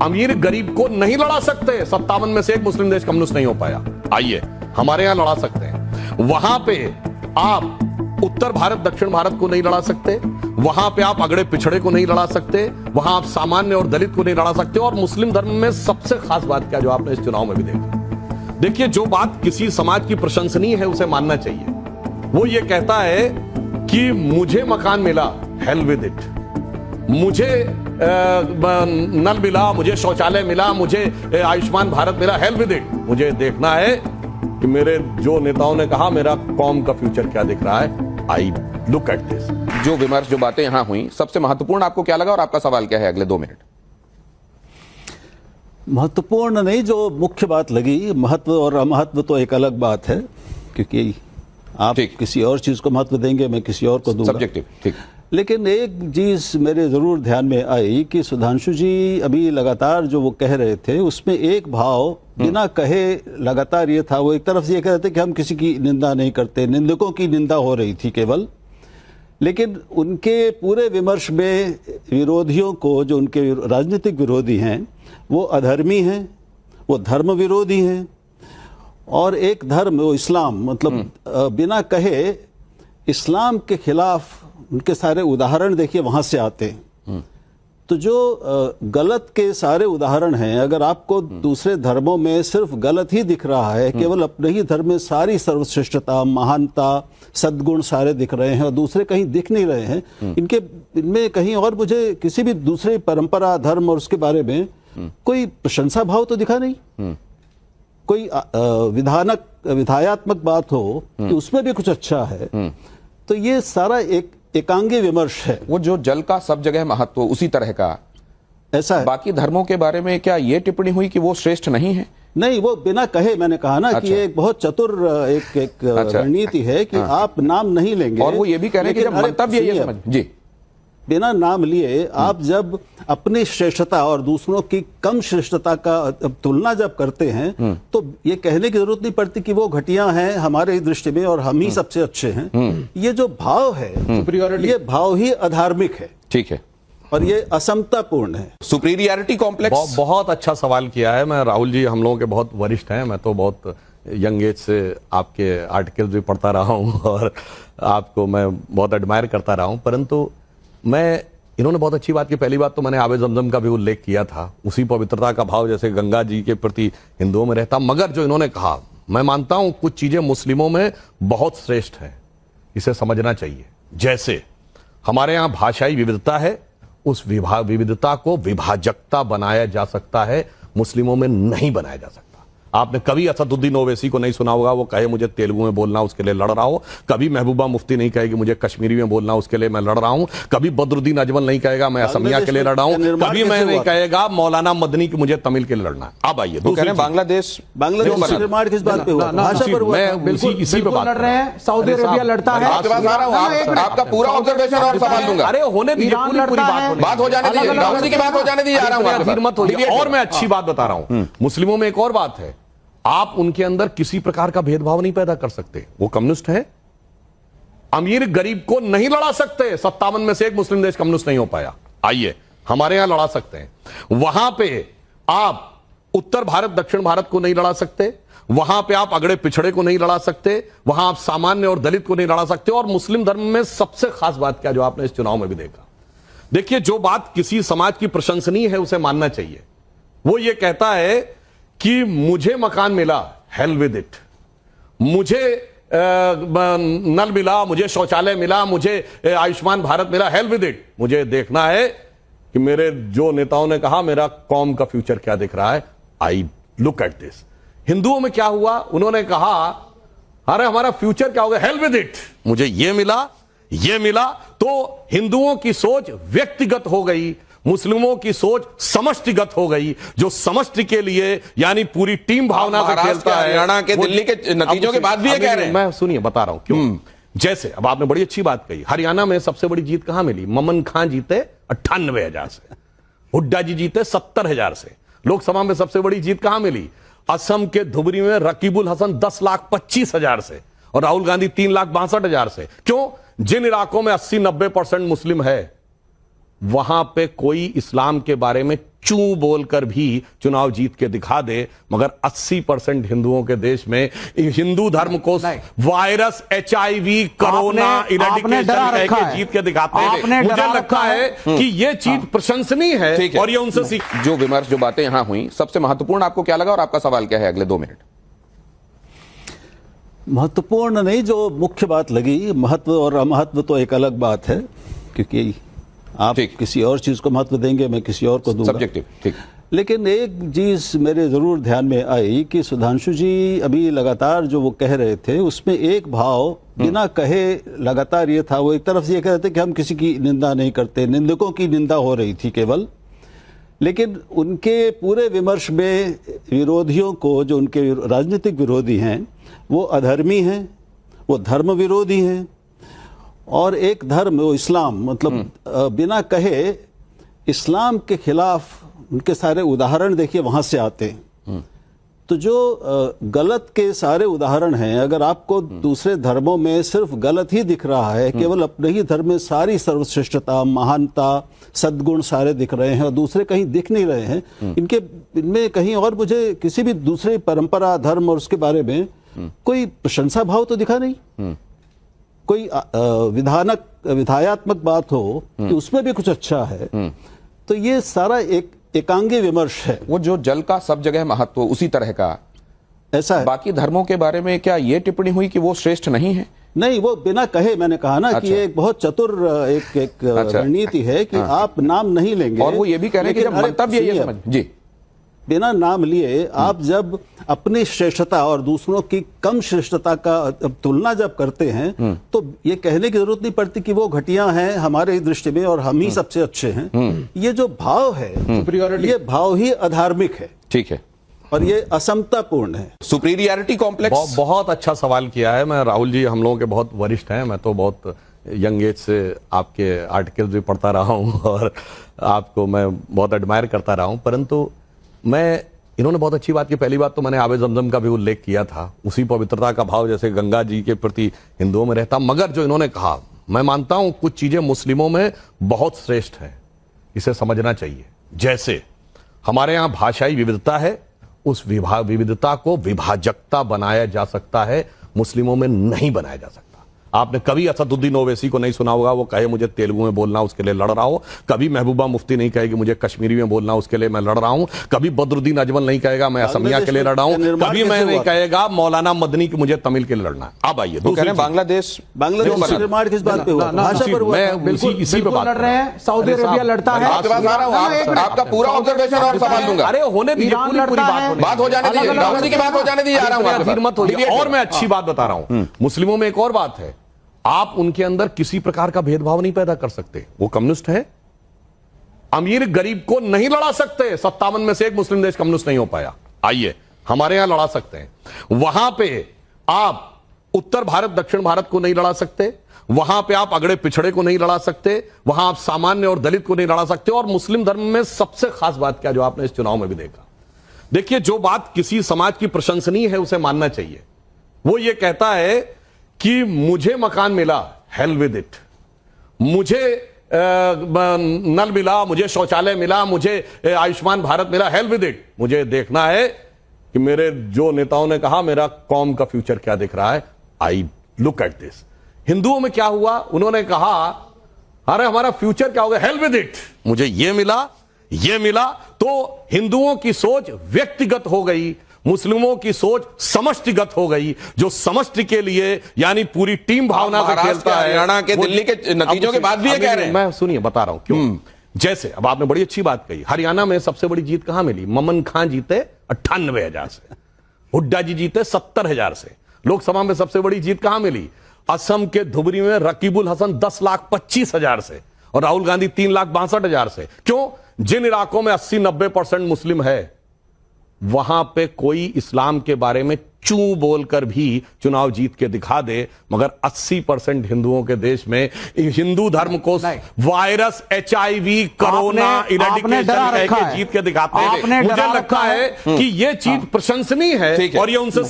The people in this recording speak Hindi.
अमीर गरीब को नहीं लड़ा सकते। 57 में से एक मुस्लिम देश कम्युनिस्ट नहीं हो पाया। आइए हमारे यहां लड़ा सकते हैं। वहां पे आप उत्तर भारत दक्षिण भारत को नहीं लड़ा सकते, वहां पे आप अगड़े पिछड़े को नहीं लड़ा सकते, वहां आप सामान्य और दलित को नहीं लड़ा सकते। और मुस्लिम धर्म में सबसे खास बात क्या जो आपने इस चुनाव में भी देखा, देखिए जो बात किसी समाज की प्रशंसनीय है उसे मानना चाहिए। वो ये कहता है कि मुझे मकान मिला, हेल विद इट, मुझे नल मिला, मुझे शौचालय मिला, मुझे आयुष्मान भारत मिला, हेल विद इट। मुझे देखना है कि मेरे जो नेताओं ने कहा मेरा कौम का फ्यूचर क्या दिख रहा है। I look at this. जो विमर्श जो बातें यहां हुई, सबसे महत्वपूर्ण आपको क्या लगा और आपका सवाल क्या है अगले 2 मिनट? महत्वपूर्ण नहीं, जो मुख्य बात लगी, महत्व और अमहत्व तो एक अलग बात है, क्योंकि आप किसी और चीज को महत्व देंगे, मैं किसी और को दूंगा, सब्जेक्टिव। ठीक। लेकिन एक चीज मेरे जरूर ध्यान में आई कि सुधांशु जी अभी लगातार जो वो कह रहे थे उसमें एक भाव बिना कहे लगातार ये था। वो एक तरफ से ये कह रहे थे कि हम किसी की निंदा नहीं करते, निंदकों की निंदा हो रही थी केवल, लेकिन उनके पूरे विमर्श में विरोधियों को, जो उनके राजनीतिक विरोधी हैं, वो अधर्मी हैं, वो धर्म विरोधी हैं, और एक धर्म वो इस्लाम, मतलब बिना कहे इस्लाम के खिलाफ उनके सारे उदाहरण देखिए वहां से आते हैं। तो जो गलत के सारे उदाहरण हैं, अगर आपको दूसरे धर्मों में सिर्फ गलत ही दिख रहा है, केवल अपने ही धर्म में सारी सर्वश्रेष्ठता, महानता, सद्गुण सारे दिख रहे हैं और दूसरे कहीं दिख नहीं रहे हैं, इनमें कहीं और मुझे किसी भी दूसरे परंपरा, धर्म और उसके बारे में कोई प्रशंसा भाव तो दिखा नहीं। कोई विधायात्मक बात हो कि उसमें भी कुछ अच्छा है। तो ये सारा एक एकांगी विमर्श है। वो जो जल का सब जगह महत्व उसी तरह का ऐसा है। बाकी धर्मों के बारे में क्या ये टिप्पणी हुई कि वो श्रेष्ठ नहीं है? नहीं, वो बिना कहे, मैंने कहा ना कि एक बहुत चतुर एक रणनीति है कि आप नाम नहीं लेंगे। और वो ये भी कह रहे हैं कि जब मंतव्य ये समझ जी बिना नाम लिए आप जब अपनी श्रेष्ठता और दूसरों की कम श्रेष्ठता का तुलना जब करते हैं तो ये कहने की जरूरत नहीं पड़ती कि वो घटिया हैं हमारे दृष्टि में और हम ही सबसे अच्छे हैं। ये जो भाव है, ये भाव ही अधार्मिक है। ठीक है, और ये असमतापूर्ण है। Superiority complex. बहुत अच्छा सवाल किया है। मैं राहुल जी हम लोगों के बहुत वरिष्ठ हैं, मैं तो बहुत यंग एज से आपके आर्टिकल भी पढ़ता रहा हूं और आपको मैं बहुत एडमायर करता रहा हूं, परंतु इन्होंने बहुत अच्छी बात की। पहली बात तो मैंने आबे ज़मज़म का भी उल्लेख किया था, उसी पवित्रता का भाव जैसे गंगा जी के प्रति हिंदुओं में रहता। मगर जो इन्होंने कहा, मैं मानता हूं कुछ चीजें मुस्लिमों में बहुत श्रेष्ठ हैं, इसे समझना चाहिए। जैसे हमारे यहां भाषाई विविधता है, उस विविधता को विभाजकता बनाया जा सकता है, मुस्लिमों में नहीं बनाया जा सकता। आपने कभी असदुद्दीन ओवैसी को नहीं सुना होगा वो कहे मुझे तेलुगु में बोलना उसके लिए लड़ रहा हो, कभी महबूबा मुफ्ती नहीं कहेगी मुझे कश्मीरी में बोलना उसके लिए मैं लड़ रहा हूं, कभी बदरुद्दीन अजमल नहीं कहेगा मैं असमिया के लिए लड़ रहा हूं, कभी मैं नहीं कहेगा मौलाना मदनी की मुझे तमिल के लिए लड़ना है। अब आइए बांग्लादेश निर्माण किस बात पे हुआ? भाषा पर हुआ। मैं बिल्कुल इसी पे बात लड़ रहे हैं। सऊदी अरेबिया लड़ता है। आपके पास आ रहा हूं, आपका पूरा ऑब्जर्वेशन और सवाल दूंगा। अरे होने दीजिए, बात हो जाने दीजिए, राहुल जी की बात हो जाने दीजिए, आ रहा हूं। और मैं अच्छी बात बता रहा हूं, मुस्लिमों में एक और बात है, आप उनके अंदर किसी प्रकार का भेदभाव नहीं पैदा कर सकते। वो कम्युनिस्ट है, अमीर गरीब को नहीं लड़ा सकते। 57 में से एक मुस्लिम देश कम्युनिस्ट नहीं हो पाया। आइए हमारे यहां लड़ा सकते हैं। वहां पे आप उत्तर भारत दक्षिण भारत को नहीं लड़ा सकते, वहां पे आप अगड़े पिछड़े को नहीं लड़ा सकते, वहां आप सामान्य और दलित को नहीं लड़ा सकते। और मुस्लिम धर्म में सबसे खास बात क्या जो आपने इस चुनाव में भी देखा, देखिए जो बात किसी समाज की प्रशंसनीय है उसे मानना चाहिए। वो ये कहता है कि मुझे मकान मिला, हेल विद इट, मुझे नल मिला, मुझे शौचालय मिला, मुझे आयुष्मान भारत मिला, हेल विद इट। मुझे देखना है कि मेरे जो नेताओं ने कहा मेरा कौम का फ्यूचर क्या दिख रहा है। I look at this. हिंदुओं में क्या हुआ, उन्होंने कहा अरे हमारा फ्यूचर क्या होगा, हेल विद इट, मुझे ये मिला। तो हिंदुओं की सोच व्यक्तिगत हो गई, मुस्लिमों की सोच समष्टिगत हो गई। जो समष्टि के लिए यानी पूरी टीम भावना से खेलता है। हरियाणा के दिल्ली के नतीजों के बाद भी ये कह रहे हैं। मैं सुनिए बता रहा हूं क्यों। जैसे अब आपने बड़ी अच्छी बात कही, हरियाणा में सबसे बड़ी जीत कहां मिली? ममन खां जीते 98,000 से, हुड्डा जी जीते 70,000 से। लोकसभा में सबसे बड़ी जीत कहां मिली? असम के धुबरी में रकीबुल हसन 10,25,000 से और राहुल गांधी 3,62,000 से। क्यों? जिन इलाकों में 80-90% मुस्लिम है वहां पे कोई इस्लाम के बारे में चू बोलकर भी चुनाव जीत के दिखा दे, मगर 80% हिंदुओं के देश में हिंदू धर्म को वायरस, HIV, कोरोना, इरेडिकेशन कह के जीत के दिखाते हैं। मुझे लगता है कि ये चीज प्रशंसनीय है और ये उनसे सीख। जो विमर्श, जो बातें यहां हुई, सबसे महत्वपूर्ण आपको क्या लगा और आपका सवाल क्या है अगले 2 मिनट? महत्वपूर्ण नहीं, जो मुख्य बात लगी, महत्व और अमहत्व तो एक अलग बात है, क्योंकि आप किसी और चीज को महत्व देंगे, मैं किसी और को दूंगा, सब्जेक्टिव। ठीक। लेकिन एक चीज मेरे जरूर ध्यान में आई कि सुधांशु जी अभी लगातार जो वो कह रहे थे उसमें एक भाव बिना कहे लगातार ये था। वो एक तरफ से ये कह रहे थे कि हम किसी की निंदा नहीं करते, निंदकों की निंदा हो रही थी केवल, लेकिन उनके पूरे विमर्श में विरोधियों को, जो उनके राजनीतिक विरोधी हैं, वो अधर्मी हैं, वो धर्म विरोधी हैं, और एक धर्म, वो इस्लाम, मतलब बिना कहे इस्लाम के खिलाफ उनके सारे उदाहरण देखिए वहां से आते हैं। तो जो गलत के सारे उदाहरण हैं, अगर आपको दूसरे धर्मों में सिर्फ गलत ही दिख रहा है, केवल अपने ही धर्म में सारी सर्वश्रेष्ठता, महानता, सद्गुण सारे दिख रहे हैं और दूसरे कहीं दिख नहीं रहे हैं, इनमें कहीं और मुझे किसी भी दूसरे परंपरा, धर्म और उसके बारे में कोई प्रशंसा भाव तो दिखा नहीं। कोई विधायात्मक बात हो कि उसमें भी कुछ अच्छा है, तो ये सारा एक एकांगी विमर्श है। वो जो जल का सब जगह महत्व उसी तरह का ऐसा है। बाकी धर्मों के बारे में क्या ये टिप्पणी हुई कि वो श्रेष्ठ नहीं है? नहीं, वो बिना कहे, मैंने कहा ना कि ये एक बहुत चतुर एक रणनीति है कि आप नाम नहीं लेंगे, और वो ये भी कह रहे हैं कि जब मंतव्य ये समझ जी बिना नाम लिए आप जब अपनी श्रेष्ठता और दूसरों की कम श्रेष्ठता का तुलना जब करते हैं, तो ये कहने की जरूरत नहीं पड़ती कि वो घटिया हैं हमारे दृष्टि में और हम ही सबसे अच्छे हैं। ये जो भाव है, ये भाव ही अधार्मिक है। ठीक है, और ये असमतापूर्ण है, सुपीरियरिटी कॉम्प्लेक्स। बहुत अच्छा सवाल किया है। मैं, राहुल जी हम लोगों के बहुत वरिष्ठ हैं, मैं तो बहुत यंग एज से आपके आर्टिकल्स भी पढ़ता रहा हूं और आपको मैं बहुत एडमायर करता रहा हूं, परंतु इन्होंने बहुत अच्छी बात की। पहली बात तो मैंने आबे ज़मज़म का भी उल्लेख किया था, उसी पवित्रता का भाव जैसे गंगा जी के प्रति हिंदुओं में रहता, मगर जो इन्होंने कहा, मैं मानता हूं कुछ चीजें मुस्लिमों में बहुत श्रेष्ठ हैं, इसे समझना चाहिए। जैसे हमारे यहां भाषाई विविधता है, उस विविधता को विभाजकता बनाया जा सकता है, मुस्लिमों में नहीं बनाया जा सकता। आपने कभी असदुद्दीन ओवैसी को नहीं सुना होगा, वो कहे मुझे तेलुगु में बोलना, उसके लिए लड़ रहा हो। कभी महबूबा मुफ्ती नहीं कहेगी मुझे कश्मीरी में बोलना, उसके लिए मैं लड़ रहा हूं। कभी बदरुद्दीन अजमल नहीं कहेगा मैं असमिया के लिए लड़ रहा हूं। कभी मैं नहीं कहेगा मौलाना मदनी कि मुझे तमिल के लिए लड़ना है। अब आइए बांग्लादेश निर्माण किस बात पे हुआ? भाषा पर हुआ। इसी पे बात लड़ रहे हैं, सऊदी अरेबिया लड़ता है। आपके पास आ रहा हूं, आपका पूरा ऑब्जर्वेशन और सवाल दूंगा। अरे होने दीजिए, बात हो जाने दीजिए, राहुल जी की बात हो जाने दीजिए, आ रहा हूं। और मैं अच्छी बात बता रहा हूं, मुस्लिमों में एक और बात है, आप उनके अंदर किसी प्रकार का भेदभाव नहीं पैदा कर सकते। वो कम्युनिस्ट हैं, अमीर गरीब को नहीं लड़ा सकते। 57 में से एक मुस्लिम देश कम्युनिस्ट नहीं हो पाया। आइए हमारे यहां लड़ा सकते हैं। वहां पे आप उत्तर भारत दक्षिण भारत को नहीं लड़ा सकते, वहां पे आप अगड़े पिछड़े को नहीं लड़ा सकते, वहां आप सामान्य और दलित को नहीं लड़ा सकते। और मुस्लिम धर्म में सबसे खास बात क्या, जो आपने इस चुनाव में भी देखा, देखिए जो बात किसी समाज की प्रशंसनीय है उसे मानना चाहिए। वो ये कहता है कि मुझे मकान मिला, हेल विद इट, मुझे नल मिला, मुझे शौचालय मिला, मुझे आयुष्मान भारत मिला, हेल विद इट। मुझे देखना है कि मेरे जो नेताओं ने कहा मेरा कौम का फ्यूचर क्या दिख रहा है। I look at this. हिंदुओं में क्या हुआ, उन्होंने कहा अरे हमारा फ्यूचर क्या होगा, हेल विद इट, मुझे ये मिला। तो हिंदुओं की सोच व्यक्तिगत हो गई, मुस्लिमों की सोच समष्टिगत हो गई। जो समष्टि के लिए यानी पूरी टीम भावना से खेलता है। हरियाणा के, दिल्ली के नतीजों के बाद भी ये कह रहे हैं। मैं सुनिए बता रहा हूं क्यों। जैसे अब आपने बड़ी अच्छी बात कही, हरियाणा में सबसे बड़ी जीत कहां मिली? ममन खां जीते 98,000 से, हुड्डा जी जीते 70,000 से। लोकसभा में सबसे बड़ी जीत कहां मिली? असम के धुबरी में रकीबुल हसन 10,25,000 से और राहुल गांधी 3,62,000 से। क्यों? जिन इलाकों में 80-90% मुस्लिम है, वहां पे कोई इस्लाम के बारे में चू बोलकर भी चुनाव जीत के दिखा दे, मगर 80% हिंदुओं के देश में हिंदू धर्म को वायरस, HIV, कोरोना, इरेडिकेशन कह के जीत के दिखाते हैं। मुझे लगता है कि ये चीज प्रशंसनीय है और ये उनसे